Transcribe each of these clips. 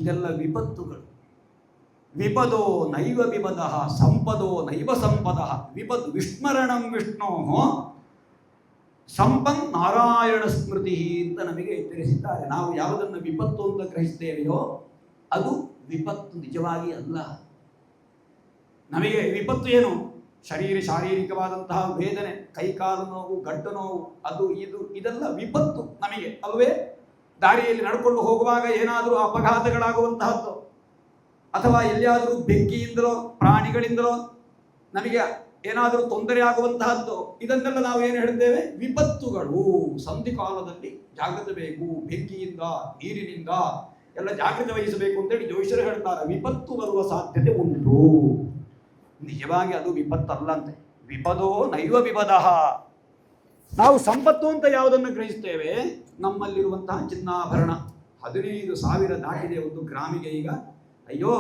ಇದೆಲ್ಲ ವಿಪತ್ತುಗಳು. ವಿಪದೋ ನೈವ ವಿಪದ ಸಂಪದೋ ನೈವ ಸಂಪದ ವಿಪದ್ ವಿಸ್ಮರಣಂ ವಿಷ್ಣೋ ಸಂಪನ್ ನಾರಾಯಣ ಸ್ಮೃತಿ ಅಂತ ನಮಗೆ ತಿಳಿಸಿದ್ದಾರೆ. ನಾವು ಯಾವುದನ್ನು ವಿಪತ್ತು ಅಂತ ಗ್ರಹಿಸ್ತೇವೆಯೋ ಅದು ವಿಪತ್ತು ನಿಜವಾಗಿ ಅಲ್ಲ. ನಮಗೆ ವಿಪತ್ತು ಏನು? ಶಾರೀರಿಕವಾದಂತಹ ವೇದನೆ, ಕೈಕಾಲು ನೋವು, ಗಂಟು ನೋವು, ಅದು ಇದೆಲ್ಲ ವಿಪತ್ತು ನಮಗೆ ಅಲ್ವೇ? ದಾರಿಯಲ್ಲಿ ನಡ್ಕೊಂಡು ಹೋಗುವಾಗ ಏನಾದರೂ ಅಪಘಾತಗಳಾಗುವಂತಹದ್ದು, ಅಥವಾ ಎಲ್ಲಿಯಾದರೂ ಬೆಂಕಿಯಿಂದಲೋ ಪ್ರಾಣಿಗಳಿಂದಲೋ ನಮಗೆ ಏನಾದರೂ ತೊಂದರೆ ಆಗುವಂತಹದ್ದು, ಇದನ್ನೆಲ್ಲ ನಾವು ಏನು ಹೇಳಿದ್ದೇವೆ? ವಿಪತ್ತುಗಳು. ಸಂಧಿಕಾಲದಲ್ಲಿ ಜಾಗ್ರತೆ ಬೇಕು, ಬೆಂಕಿಯಿಂದ ನೀರಿನಿಂದ ಎಲ್ಲ ಜಾಗ್ರತೆ ವಹಿಸಬೇಕು ಅಂತೇಳಿ ಜೋಯಿಸರು ಹೇಳ್ತಾರೆ. ವಿಪತ್ತು ಬರುವ ಸಾಧ್ಯತೆ ಉಂಟು. ನಿಜವಾಗಿ ಅದು ವಿಪತ್ತಲ್ಲಂತೆ. ವಿಪದೋ ನೈವ ವಿಪದ. ನಾವು ಸಂಪತ್ತು ಅಂತ ಯಾವುದನ್ನು ಗ್ರಹಿಸ್ತೇವೆ? ನಮ್ಮಲ್ಲಿರುವಂತಹ ಚಿನ್ನಾಭರಣ 15,000 ದಾಟಿದೆ ಒಂದು ಗ್ರಾಮಿಗೆ. ಈಗ ಅಯ್ಯೋ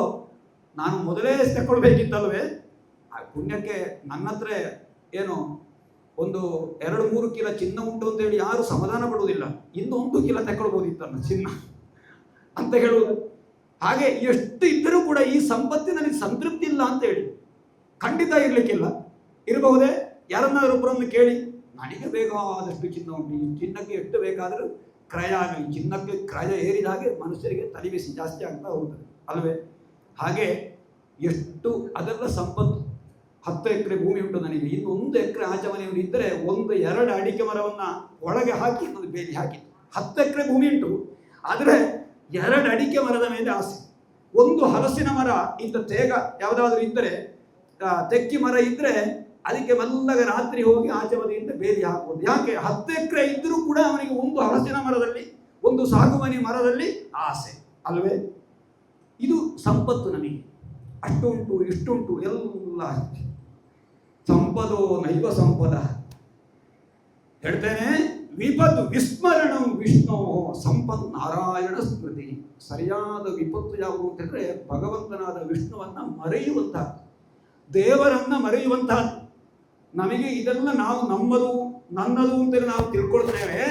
ನಾನು ಮೊದಲೇ ತಗೊಳ್ಬೇಕಿತ್ತಲ್ವೇ? ಆ ಪುಣ್ಯಕ್ಕೆ ನನ್ನ ಹತ್ರ ಏನು ಒಂದು 2-3 ಕಿಲ ಚಿನ್ನ ಉಂಟು ಅಂತೇಳಿ ಯಾರು ಸಮಾಧಾನ ಪಡುವುದಿಲ್ಲ. ಇನ್ನು 1 ಕಿಲ ತಗೊಳ್ಬೋದಿತ್ತಲ್ಲ ಚಿನ್ನ ಅಂತ ಹೇಳುವುದು. ಹಾಗೆ ಎಷ್ಟು ಇದ್ದರೂ ಕೂಡ ಈ ಸಂಪತ್ತಿನಲ್ಲಿ ಸಂತೃಪ್ತಿ ಇಲ್ಲ ಅಂತೇಳಿ ಖಂಡಿತ ಇರಲಿಕ್ಕಿಲ್ಲ. ಇರಬಹುದೇ? ಯಾರನ್ನಾದ್ರೂ ಒಬ್ಬರನ್ನು ಕೇಳಿ, ನನಗೆ ಬೇಕಾದಷ್ಟು ಚಿನ್ನ ಉಂಟು, ಈ ಚಿನ್ನಕ್ಕೆ ಎಷ್ಟು ಬೇಕಾದರೂ ಕ್ರಯ ಆಗಲಿ. ಚಿನ್ನಕ್ಕೆ ಕ್ರಯ ಏರಿದ ಹಾಗೆ ಮನುಷ್ಯರಿಗೆ ತಲೆಬಿಸಿ ಜಾಸ್ತಿ ಆಗ್ತಾ ಹೋಗ್ತದೆ ಅಲ್ವೇ? ಹಾಗೆ ಎಷ್ಟು ಅದೆಲ್ಲ ಸಂಪತ್ತು. 10 ಎಕರೆ ಭೂಮಿ ಉಂಟು ನನಗೆ, ಇನ್ನು 1 ಎಕರೆ ಆಚೆ ಮನೆಯವರು ಇದ್ದರೆ 1-2 ಅಡಿಕೆ ಮರವನ್ನು ಒಳಗೆ ಹಾಕಿ ಇನ್ನೊಂದು ಬೇಲಿ ಹಾಕಿ 10 ಎಕರೆ ಭೂಮಿ ಉಂಟು. ಆದರೆ 2 ಅಡಿಕೆ ಮರದ ಮೇಲೆ ಆಸೆ. 1 ಹಲಸಿನ ಮರ ಇಂಥ ತೇಗ ಯಾವುದಾದ್ರೂ ಇದ್ದರೆ, ತೆಕ್ಕಿ ಮರ ಇದ್ದರೆ ಅದಕ್ಕೆ ಮೆಲ್ಲಗೆ ರಾತ್ರಿ ಹೋಗಿ ಆಚೆ ಬದಿಯಿಂದ ಬೇಲಿ ಹಾಕುವುದು. ಯಾಕೆ? 10 ಎಕರೆ ಇದ್ದರೂ ಕೂಡ ಅವನಿಗೆ 1 ಹಲಸಿನ ಮರದಲ್ಲಿ, 1 ಸಾಗುಮನಿ ಮರದಲ್ಲಿ ಆಸೆ ಅಲ್ವೇ? ಇದು ಸಂಪತ್ತು ನಮಗೆ. ಅಷ್ಟುಂಟು ಇಷ್ಟುಂಟು ಎಲ್ಲ ಸಂಪದೋ ನೈವ ಸಂಪದ. ಹೇಳ್ತೇನೆ, ವಿಪತ್ತು ವಿಸ್ಮರಣಂ ವಿಷ್ಣು ಸಂಪತ್ ನಾರಾಯಣ ಸ್ಮೃತಿ. ಸರಿಯಾದ ವಿಪತ್ತು ಯಾವುದು ಅಂತ ಹೇಳಿದ್ರೆ ಭಗವಂತನಾದ ವಿಷ್ಣುವನ್ನ ಮರೆಯುವಂತಹ, ದೇವರನ್ನ ಮರೆಯುವಂತಹ. ನಮಗೆ ಇದೆಲ್ಲ ನಾವು ನಮ್ಮದು ನನ್ನದು ಅಂತೇಳಿ ನಾವು ತಿಳ್ಕೊಳ್ತೇವೆ.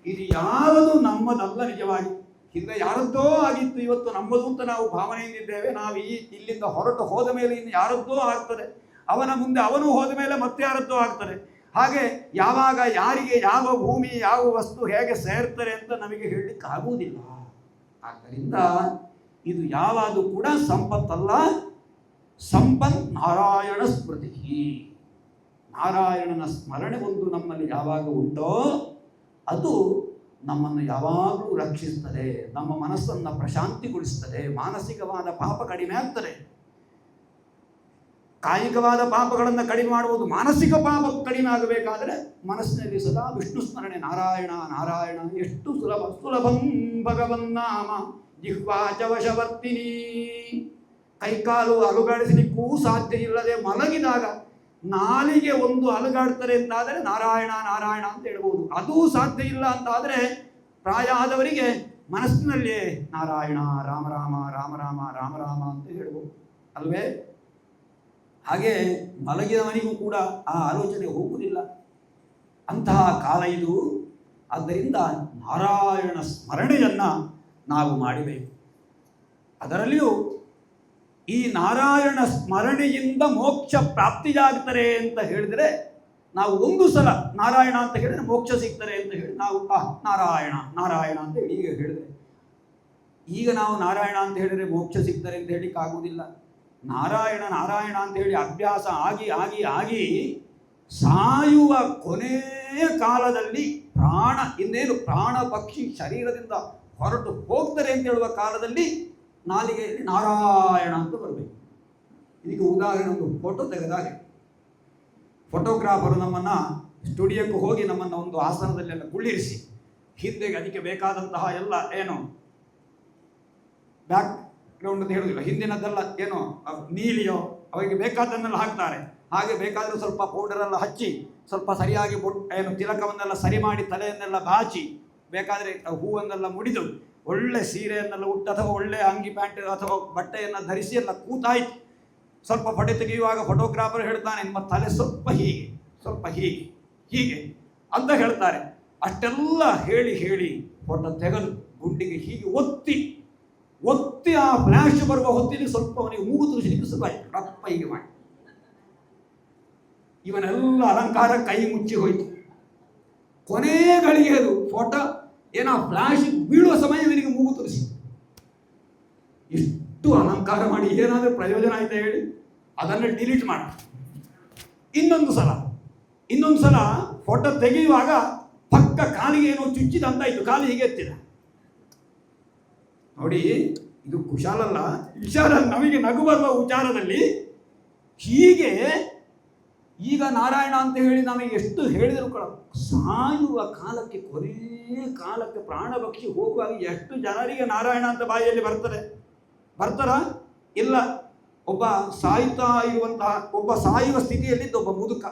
ಇದು ಯಾವುದು ನಮ್ಮದಲ್ಲ. ನಿಜವಾಗಿ ಹಿಂದೆ ಯಾರದ್ದೋ ಆಗಿತ್ತು, ಇವತ್ತು ನಮ್ಮದು ಅಂತ ನಾವು ಭಾವನೆಯಿಂದಿದ್ದೇವೆ. ನಾವು ಇಲ್ಲಿಂದ ಹೊರಟು ಹೋದ ಮೇಲೆ ಇನ್ನು ಯಾರದ್ದೋ ಆಗ್ತದೆ, ಅವನ ಮುಂದೆ ಅವನು ಹೋದ ಮೇಲೆ ಮತ್ತೆ ಯಾರದ್ದೋ ಆಗ್ತದೆ. ಹಾಗೆ ಯಾವಾಗ ಯಾರಿಗೆ ಯಾವ ಭೂಮಿ ಯಾವ ವಸ್ತು ಹೇಗೆ ಸೇರ್ತಾರೆ ಅಂತ ನಮಗೆ ಹೇಳಲಿಕ್ಕೆ ಆಗುವುದಿಲ್ಲ. ಆದ್ದರಿಂದ ಇದು ಯಾವುದು ಕೂಡ ಸಂಪತ್ತಲ್ಲ. ಸಂಪತ್ ನಾರಾಯಣ ಸ್ಮೃತಿ. ನಾರಾಯಣನ ಸ್ಮರಣೆ ಒಂದು ನಮ್ಮಲ್ಲಿ ಯಾವಾಗ ಉಂಟೋ ಅದು ನಮ್ಮನ್ನು ಯಾವಾಗಲೂ ರಕ್ಷಿಸ್ತದೆ, ನಮ್ಮ ಮನಸ್ಸನ್ನು ಪ್ರಶಾಂತಿಗೊಳಿಸ್ತದೆ, ಮಾನಸಿಕವಾದ ಪಾಪ ಕಡಿಮೆ ಆಗ್ತದೆ. ಕಾಯಿಕವಾದ ಪಾಪಗಳನ್ನು ಕಡಿಮೆ ಮಾಡುವುದು. ಮಾನಸಿಕ ಪಾಪ ಕಡಿಮೆ ಆಗಬೇಕಾದರೆ ಮನಸ್ಸಿನಲ್ಲಿ ಸದಾ ವಿಷ್ಣು ಸ್ಮರಣೆ. ನಾರಾಯಣ ನಾರಾಯಣ. ಎಷ್ಟು ಸುಲಭ. ಸುಲಭಂ ಭಗವನ್ನಾಮ ಜಿಹ್ವಾಚ ವಶವರ್ತಿನಿ. ಕೈಕಾಲು ಅಲುಗಾಡಿಸಲಿಕ್ಕೂ ಸಾಧ್ಯ ಇಲ್ಲದೆ ಮಲಗಿದಾಗ ನಾಲಿಗೆ ಒಂದು ಅಲುಗಾಡ್ತಾರೆ ಅಂತಾದರೆ ನಾರಾಯಣ ನಾರಾಯಣ ಅಂತ ಹೇಳ್ಬೋದು. ಅದೂ ಸಾಧ್ಯ ಇಲ್ಲ ಅಂತಾದರೆ ಪ್ರಾಯ ಆದವರಿಗೆ ಮನಸ್ಸಿನಲ್ಲಿಯೇ ನಾರಾಯಣ ರಾಮ ರಾಮ ರಾಮ ರಾಮ ರಾಮ ರಾಮ ಅಂತ ಹೇಳ್ಬೋದು ಅಲ್ವೇ? ಹಾಗೆ ಮಲಗಿದವನಿಗೂ ಕೂಡ ಆ ಆಲೋಚನೆ ಹೋಗುವುದಿಲ್ಲ. ಅಂತಹ ಕಾಲ ಇದು. ಆದ್ದರಿಂದ ನಾರಾಯಣ ಸ್ಮರಣೆಯನ್ನು ನಾವು ಮಾಡಬೇಕು. ಅದರಲ್ಲಿಯೂ ಈ ನಾರಾಯಣ ಸ್ಮರಣೆಯಿಂದ ಮೋಕ್ಷ ಪ್ರಾಪ್ತಿಯಾಗ್ತಾರೆ ಅಂತ ಹೇಳಿದರೆ, ನಾವು ಒಂದು ಸಲ ನಾರಾಯಣ ಅಂತ ಹೇಳಿದರೆ ಮೋಕ್ಷ ಸಿಗ್ತಾರೆ ಅಂತ ಹೇಳಿ ನಾವು ನಾರಾಯಣ ನಾರಾಯಣ ಅಂತ ಹೇಳಿ ಈಗ ಹೇಳಿದರೆ, ಈಗ ನಾವು ನಾರಾಯಣ ಅಂತ ಹೇಳಿದರೆ ಮೋಕ್ಷ ಸಿಗ್ತಾರೆ ಅಂತ ಹೇಳಲಿಕ್ಕೆ ಆಗುವುದಿಲ್ಲ. ನಾರಾಯಣ ನಾರಾಯಣ ಅಂತ ಹೇಳಿ ಅಭ್ಯಾಸ ಆಗಿ ಆಗಿ ಆಗಿ ಸಾಯುವ ಕೊನೆಯ ಕಾಲದಲ್ಲಿ ಇನ್ನೇನು ಪ್ರಾಣ ಪಕ್ಷಿ ಶರೀರದಿಂದ ಹೊರಟು ಹೋಗ್ತಾರೆ ಅಂತ ಹೇಳುವ ಕಾಲದಲ್ಲಿ ನಾಲಿಗೆಯಲ್ಲಿ ನಾರಾಯಣ ಅಂತ ಬರಬೇಕು. ಇದಕ್ಕೆ ಉದಾಹರಣೆ ಒಂದು ಫೋಟೋ ತೆಗೆದಾಗ, ಫೋಟೋಗ್ರಾಫರು ನಮ್ಮನ್ನು ಸ್ಟುಡಿಯೋಕ್ಕೆ ಹೋಗಿ ನಮ್ಮನ್ನು ಒಂದು ಆಸನದಲ್ಲೆಲ್ಲ ಕುಳ್ಳಿರಿಸಿ ಹಿಂದೆಗೆ ಅದಕ್ಕೆ ಬೇಕಾದಂತಹ ಎಲ್ಲ ಏನು ಬ್ಯಾಕ್ ಗ್ರೌಂಡ್ ಅಂತ ಹೇಳುವುದಿಲ್ಲ, ಹಿಂದಿನದ್ದೆಲ್ಲ ಏನು ನೀಲಿಯೋ ಅವರಿಗೆ ಬೇಕಾದನ್ನೆಲ್ಲ ಹಾಕ್ತಾರೆ. ಹಾಗೆ ಬೇಕಾದರೂ ಸ್ವಲ್ಪ ಪೌಡರೆಲ್ಲ ಹಚ್ಚಿ ಸ್ವಲ್ಪ ಸರಿಯಾಗಿ ಏನು ತಿಲಕವನ್ನೆಲ್ಲ ಸರಿ ಮಾಡಿ ತಲೆಯನ್ನೆಲ್ಲ ಬಾಚಿ ಬೇಕಾದರೆ ಹೂವನ್ನೆಲ್ಲ ಮುಡಿದು ಒಳ್ಳೆ ಸೀರೆಯನ್ನೆಲ್ಲ ಉಟ್ಟು ಅಥವಾ ಒಳ್ಳೆ ಅಂಗಿ ಪ್ಯಾಂಟ್ ಅಥವಾ ಬಟ್ಟೆಯನ್ನು ಧರಿಸಿ ಎಲ್ಲ ಕೂತಾಯ್ತು. ಸ್ವಲ್ಪ ಫೋಟೋ ತೆಗೆಯುವಾಗ ಫೋಟೋಗ್ರಾಫರ್ ಹೇಳ್ತಾನೆ, ನಿಮ್ಮ ತಲೆ ಸ್ವಲ್ಪ ಹೀಗೆ ಸ್ವಲ್ಪ ಹೀಗೆ ಹೀಗೆ ಅಂತ ಹೇಳ್ತಾರೆ. ಅಷ್ಟೆಲ್ಲ ಹೇಳಿ ಹೇಳಿ ಫೋಟೋ ತೆಗೆದು ಗುಂಡಿಗೆ ಹೀಗೆ ಒತ್ತಿ ಒತ್ತಿ ಆ ಫ್ಲ್ಯಾಶ್ ಬರುವ ಹೊತ್ತಿಗೆ ಸ್ವಲ್ಪ ಅವನಿಗೆ ಮೂಗು ತುರಿಸಲಿಕ್ಕೆ ಶುರುವಾಯಿತು. ರಪ್ಪ ಹೀಗೆ ಮಾಡಿ ಇವನೆಲ್ಲ ಅಲಂಕಾರ ಕೈ ಮುಚ್ಚಿ ಹೋಯಿತು. ಕೊನೆ ಗಳಿಗೆ ಅದು ಫೋಟೋ ಏನೋ ಫ್ಲ್ಯಾಶ್ ಬೀಳುವ ಸಮಯ ಇವನಿಗೆ ಮೂಗು ತುರಿಸಿ. ಇಷ್ಟು ಅಲಂಕಾರ ಮಾಡಿ ಏನಾದರೂ ಪ್ರಯೋಜನ ಆಯ್ತಾ ಹೇಳಿ? ಅದನ್ನು ಡಿಲೀಟ್ ಮಾಡಿ ಇನ್ನೊಂದು ಸಲ ಫೋಟೋ ತೆಗೆಯುವಾಗ ಪಕ್ಕ ಕಾಲಿಗೆ ಏನೋ ಚುಚ್ಚಿದಂತಾಯ್ತು. ಕಾಲು ಹೀಗೆ ಎತ್ತಿದ. ನೋಡಿ, ಇದು ಕುಶಾಲಲ್ಲ, ವಿಚಾರ. ನಮಗೆ ನಗು ಬರುವ ವಿಚಾರದಲ್ಲಿ ಹೀಗೆ ಈಗ ನಾರಾಯಣ ಅಂತ ಹೇಳಿ ನಮಗೆ ಎಷ್ಟು ಹೇಳಿದ್ರು ಕೂಡ ಸಾಯುವ ಕಾಲಕ್ಕೆ, ಕೊನೆ ಕಾಲಕ್ಕೆ ಪ್ರಾಣ ಭಕ್ಷಿ ಹೋಗುವಾಗ ಎಷ್ಟು ಜನರಿಗೆ ನಾರಾಯಣ ಅಂತ ಬಾಯಿಯಲ್ಲಿ ಬರ್ತಾರ? ಇಲ್ಲ. ಒಬ್ಬ ಸಾಯುತ್ತಾ ಇರುವಂತಹ, ಒಬ್ಬ ಸಾಯುವ ಸ್ಥಿತಿಯಲ್ಲಿದ್ದ ಒಬ್ಬ ಮುದುಕ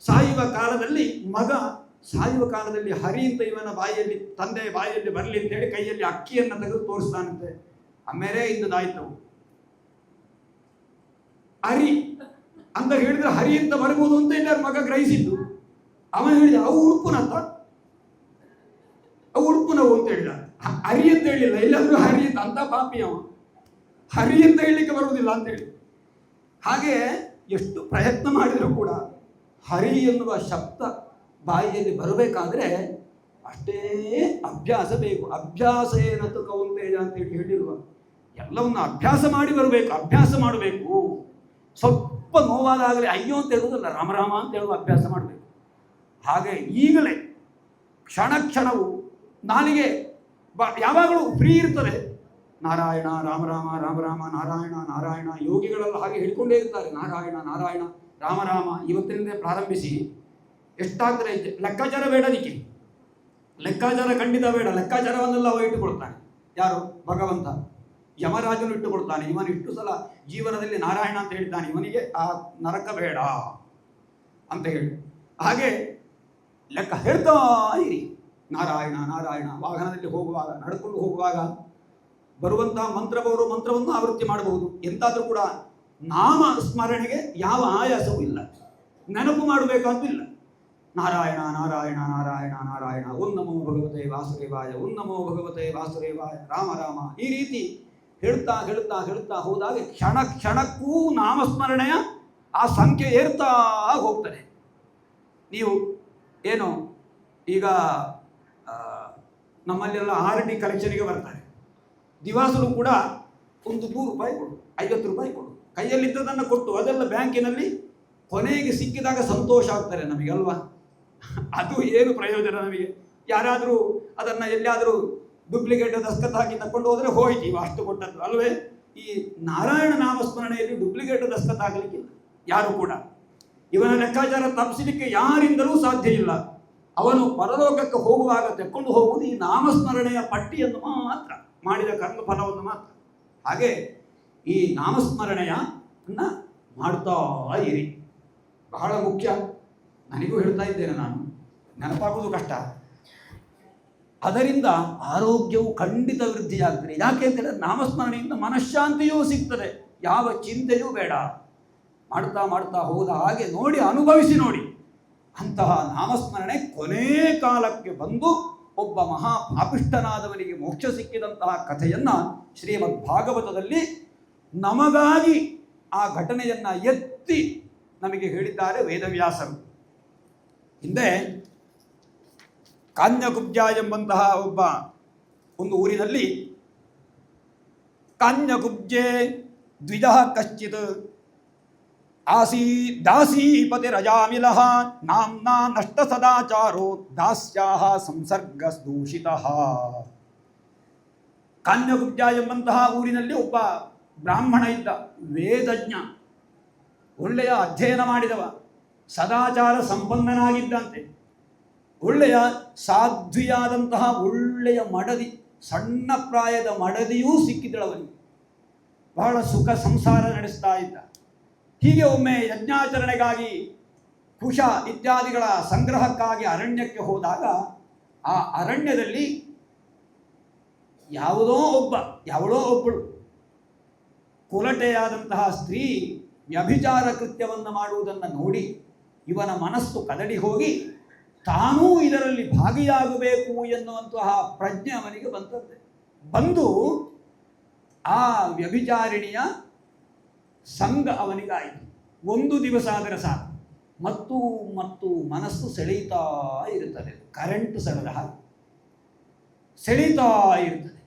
ಸಾಯುವ ಕಾಲದಲ್ಲಿ, ಮಗ ಸಾಯುವ ಕಾಲದಲ್ಲಿ ಹರಿ ಅಂತ ಇವನ ಬಾಯಿಯಲ್ಲಿ, ತಂದೆಯ ಬಾಯಿಯಲ್ಲಿ ಬರಲಿ ಅಂತ ಹೇಳಿ ಕೈಯಲ್ಲಿ ಅಕ್ಕಿಯನ್ನು ತೆಗೆದು ತೋರಿಸ್ತಾನಂತೆ. ಆಮೇಲೆ ಇಂದಾಯ್ತು ಹರಿ ಅಂತ ಹೇಳಿದ್ರೆ ಹರಿ ಅಂತ ಬರ್ಬೋದು ಅಂತ ಎಲ್ಲಾರು ಮಗ ಗ್ರಹಿಸಿದ್ದು. ಅವ ಹೇಳಿದ ಅವು ಉಡುಪುನವು ಅಂತ ಹೇಳಿದ. ಹರಿ ಅಂತ ಹೇಳಿಲ್ಲ, ಎಲ್ಲಾದ್ರೂ ಹರಿ ಅಂತ ಪಾಪಿ ಅವ. ಹರಿ ಅಂತ ಹೇಳಲಿಕ್ಕೆ ಬರುವುದಿಲ್ಲ ಅಂತ ಹೇಳಿ. ಹಾಗೆ ಎಷ್ಟು ಪ್ರಯತ್ನ ಮಾಡಿದರೂ ಕೂಡ ಹರಿ ಎನ್ನುವ ಶಬ್ದ ಬಾಯಿಯಲ್ಲಿ ಬರಬೇಕಾದ್ರೆ ಅಷ್ಟೇ ಅಭ್ಯಾಸ ಬೇಕು. ಅಭ್ಯಾಸ ಏನತ್ತು ಕೌಂತೇಯ ಅಂತೇಳಿ ಹೇಳಿರುವ ಎಲ್ಲವನ್ನು ಅಭ್ಯಾಸ ಮಾಡಿ ಬರಬೇಕು, ಅಭ್ಯಾಸ ಮಾಡಬೇಕು. ಸ್ವಲ್ಪ ನೋವಾದಾಗಲೇ ಅಯ್ಯೋ ಅಂತ ಹೇಳುವುದಲ್ಲ, ರಾಮರಾಮ ಅಂತ ಹೇಳುವ ಅಭ್ಯಾಸ ಮಾಡಬೇಕು. ಹಾಗೆ ಈಗಲೇ ಕ್ಷಣವು ನಾಲಿಗೆ ಯಾವಾಗಲೂ ಫ್ರೀ ಇರ್ತದೆ. ನಾರಾಯಣ, ರಾಮರಾಮ, ರಾಮರಾಮ, ನಾರಾಯಣ, ನಾರಾಯಣ. ಯೋಗಿಗಳೆಲ್ಲ ಹಾಗೆ ಹೇಳ್ಕೊಂಡೇ ಇರ್ತಾರೆ, ನಾರಾಯಣ, ನಾರಾಯಣ, ರಾಮರಾಮ. ಇವತ್ತಿನಿಂದ ಪ್ರಾರಂಭಿಸಿ ಎಷ್ಟಾಗ್ತದೆ ಲೆಕ್ಕಾಚಾರ ಬೇಡ. ಅದಕ್ಕೆ ಲೆಕ್ಕಾಚಾರ ಖಂಡಿತ ಬೇಡ. ಲೆಕ್ಕಾಚಾರವನ್ನೆಲ್ಲ ಅವ ಇಟ್ಟುಕೊಳ್ತಾನೆ. ಯಾರು? ಭಗವಂತ. ಯಮರಾಜನು ಇಟ್ಟುಕೊಳ್ತಾನೆ. ಇವನು ಇಷ್ಟು ಸಲ ಜೀವನದಲ್ಲಿ ನಾರಾಯಣ ಅಂತ ಹೇಳ್ತಾನೆ, ಇವನಿಗೆ ಆ ನರಕ ಬೇಡ ಅಂತ ಹೇಳಿ ಹಾಗೆ ಲೆಕ್ಕ ಹೇಳ್ತಾ ಇರಿ. ನಾರಾಯಣ, ನಾರಾಯಣ. ವಾಹನದಲ್ಲಿ ಹೋಗುವಾಗ, ನಡ್ಕೊಂಡು ಹೋಗುವಾಗ ಬರುವಂತಹ ಮಂತ್ರವನ್ನು ಆವೃತ್ತಿ ಮಾಡಬಹುದು. ಎಂತಾದರೂ ಕೂಡ ನಾಮ ಸ್ಮರಣೆಗೆ ಯಾವ ಆಯಾಸವೂ ಇಲ್ಲ, ನೆನಪು ಮಾಡಬೇಕಂತಿಲ್ಲ. ನಾರಾಯಣ, ನಾರಾಯಣ, ನಾರಾಯಣ, ನಾರಾಯಣ. ಓಂ ನಮೋ ಭಗವತೆ ವಾಸುದೇವಾಯ, ಓಂ ನಮೋ ಭಗವತೆ ವಾಸುದೇವಾಯ, ರಾಮ ರಾಮ. ಈ ರೀತಿ ಹೇಳ್ತಾ ಹೋದಾಗ ಕ್ಷಣಕ್ಕೂ ನಾಮಸ್ಮರಣೆಯ ಆ ಸಂಖ್ಯೆ ಏರ್ತಾ ಹೋಗ್ತದೆ. ನೀವು ಏನು ಈಗ ನಮ್ಮಲ್ಲೆಲ್ಲ RD ಕಲೆಕ್ಷನ್ಗೆ ಬರ್ತಾರೆ. ದಿವಾಸರು ಕೂಡ ಒಂದು 100 ರೂಪಾಯಿ ಕೊಡು, 50 ರೂಪಾಯಿ ಕೊಡು, ಕೈಯಲ್ಲಿದ್ದದನ್ನು ಕೊಟ್ಟು ಅದೆಲ್ಲ ಬ್ಯಾಂಕಿನಲ್ಲಿ ಕೊನೆಗೆ ಸಿಕ್ಕಿದಾಗ ಸಂತೋಷ ಆಗ್ತಾರೆ ನಮಗಲ್ವಾ? ಅದು ಏನು ಪ್ರಯೋಜನ ನಮಗೆ? ಯಾರಾದರೂ ಅದನ್ನು ಎಲ್ಲಿಯಾದರೂ ಡೂಪ್ಲಿಕೇಟ್ ದಸ್ಕತ್ ಹಾಕಿ ತಕೊಂಡು ಹೋದರೆ ಹೋಯ್ತು, ಇವ ಅಷ್ಟು ಕೊಟ್ಟದ್ದು ಅಲ್ವೇ? ಈ ನಾರಾಯಣ ನಾಮಸ್ಮರಣೆಯಲ್ಲಿ ಡೂಪ್ಲಿಕೇಟ್ ದಸ್ಕತ್ ಆಗಲಿಕ್ಕಿಲ್ಲ ಯಾರು ಕೂಡ. ಇವನ ಲೆಕ್ಕಾಚಾರ ತಪ್ಪಿಸಲಿಕ್ಕೆ ಯಾರಿಂದಲೂ ಸಾಧ್ಯ ಇಲ್ಲ. ಅವನು ಪರಲೋಕಕ್ಕೆ ಹೋಗುವಾಗ ತೆಕ್ಕೊಂಡು ಹೋಗುವುದು ಈ ನಾಮಸ್ಮರಣೆಯ ಪಟ್ಟಿಯನ್ನು ಮಾತ್ರ, ಮಾಡಿದ ಕರ್ಮಫಲವನ್ನು ಮಾತ್ರ. ಹಾಗೆ ಈ ನಾಮಸ್ಮರಣೆಯನ್ನು ಮಾಡ್ತಾ ಇರಿ, ಬಹಳ ಮುಖ್ಯ. ನನಗೂ ಹೇಳ್ತಾ ಇದ್ದೇನೆ, ನಾನು ನೆನಪಾಗುವುದು ಕಷ್ಟ. ಅದರಿಂದ ಆರೋಗ್ಯವು ಖಂಡಿತ ವೃದ್ಧಿಯಾಗ್ತದೆ. ಯಾಕೆ ಅಂತ ಹೇಳಿದ್ರೆ ನಾಮಸ್ಮರಣೆಯಿಂದ ಮನಃಶಾಂತಿಯೂ ಸಿಗ್ತದೆ, ಯಾವ ಚಿಂತೆಯೂ ಬೇಡ. ಮಾಡ್ತಾ ಹೋದ ಹಾಗೆ ನೋಡಿ, ಅನುಭವಿಸಿ ನೋಡಿ. ಅಂತಹ ನಾಮಸ್ಮರಣೆ ಕೊನೆ ಕಾಲಕ್ಕೆ ಬಂದು ಒಬ್ಬ ಮಹಾ ಪಾಪಿಷ್ಠನಾದವನಿಗೆ ಮೋಕ್ಷ ಸಿಕ್ಕಿದಂತಹ ಕಥೆಯನ್ನು ಶ್ರೀಮದ್ ಭಾಗವತದಲ್ಲಿ ನಮಗಾಗಿ ಆ ಘಟನೆಯನ್ನು ಎತ್ತಿ ನಮಗೆ ಹೇಳಿದ್ದಾರೆ ವೇದವ್ಯಾಸರು. ಹಿಂದೆ ಕಾನ್ಯಕುಬ್ಜ ಎಂಬಂತಹ ಒಂದು ಊರಿನಲ್ಲಿ ಕಾನ್ಯಕುಬ್ಜೆ ದ್ವಿಜಃ ಕಶ್ಚಿತ್ ದಾಸೀಪತಿ ರಜಾಮಿಲಃ ನಾಮ್ನಾ ನಷ್ಟ ಸದಾಚಾರೋ ದಾಸ್ಯಾಹ ಸಂಸರ್ಗದೂಷಿತಃ. ಕಾನ್ಯಕುಬ್ಜ ಎಂಬಂತಹ ಊರಿನಲ್ಲಿ ಒಬ್ಬ ಬ್ರಾಹ್ಮಣ ಇದ್ದ, ವೇದಜ್ಞ, ಒಳ್ಳೆಯ ಅಧ್ಯಯನ ಮಾಡಿದವ, ಸದಾಚಾರ ಸಂಪನ್ನನಾಗಿದ್ದಂತೆ. ಒಳ್ಳೆಯ ಸಾಧ್ವಿಯಾದಂತಹ ಒಳ್ಳೆಯ ಮಡದಿ, ಸಣ್ಣ ಪ್ರಾಯದ ಮಡದಿಯೂ ಸಿಕ್ಕಿದಳವನಿಗೆ. ಬಹಳ ಸುಖ ಸಂಸಾರ ನಡೆಸ್ತಾ ಇದ್ದ. ಹೀಗೆ ಒಮ್ಮೆ ಯಜ್ಞಾಚರಣೆಗಾಗಿ ಕುಶ ಇತ್ಯಾದಿಗಳ ಸಂಗ್ರಹಕ್ಕಾಗಿ ಅರಣ್ಯಕ್ಕೆ ಹೋದಾಗ ಆ ಅರಣ್ಯದಲ್ಲಿ ಯಾವಳೋ ಒಬ್ಬಳು ಕುಲಟೆಯಾದಂತಹ ಸ್ತ್ರೀ ವ್ಯಭಿಚಾರ ಕೃತ್ಯವನ್ನು ಮಾಡುವುದನ್ನು ನೋಡಿ ಇವನ ಮನಸ್ಸು ಕದಡಿ ಹೋಗಿ ತಾನೂ ಇದರಲ್ಲಿ ಭಾಗಿಯಾಗಬೇಕು ಎನ್ನುವಂತಹ ಪ್ರಜ್ಞೆ ಅವನಿಗೆ ಬಂತಂತೆ. ಬಂದು ಆ ವ್ಯಭಿಚಾರಿಣಿಯ ಸಂಘ ಅವನಿಗಾಯಿತು. ಒಂದು ದಿವಸ ಆದರೆ ಸಾಕು, ಮತ್ತು ಮತ್ತು ಮನಸ್ಸು ಸೆಳೀತಾ ಇರುತ್ತದೆ. ಕರೆಂಟ್ ಸೆಳೆದ ಹಾಗೆ ಸೆಳೀತಾ ಇರ್ತದೆ.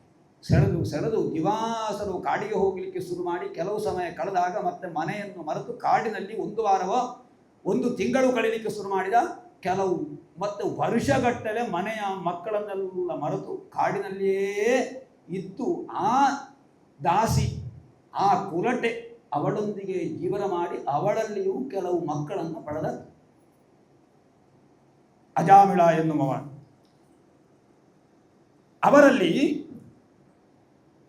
ಸೆಳೆದು ಸೆಳೆದು ದಿವಾಸರು ಕಾಡಿಗೆ ಹೋಗಲಿಕ್ಕೆ ಶುರು ಮಾಡಿ ಕೆಲವು ಸಮಯ ಕಳೆದಾಗ ಮತ್ತೆ ಮನೆಯನ್ನು ಮರೆತು ಕಾಡಿನಲ್ಲಿ ಒಂದು ವಾರವೋ ಒಂದು ತಿಂಗಳು ಕಳೀಲಿಕ್ಕೆ ಶುರು ಮಾಡಿದ. ಕೆಲವು ಮತ್ತೆ ವರ್ಷಗಟ್ಟಲೆ ಮನೆಯ ಮಕ್ಕಳನ್ನೆಲ್ಲ ಮರೆತು ಕಾಡಿನಲ್ಲಿಯೇ ಇದ್ದು ಆ ದಾಸಿ, ಆ ಕುಲಟೆ ಅವಳೊಂದಿಗೆ ಜೀವನ ಮಾಡಿ ಅವಳಲ್ಲಿಯೂ ಕೆಲವು ಮಕ್ಕಳನ್ನು ಪಡೆದ ಅಜಾಮಿಳ ಎನ್ನುವವ. ಅವರಲ್ಲಿ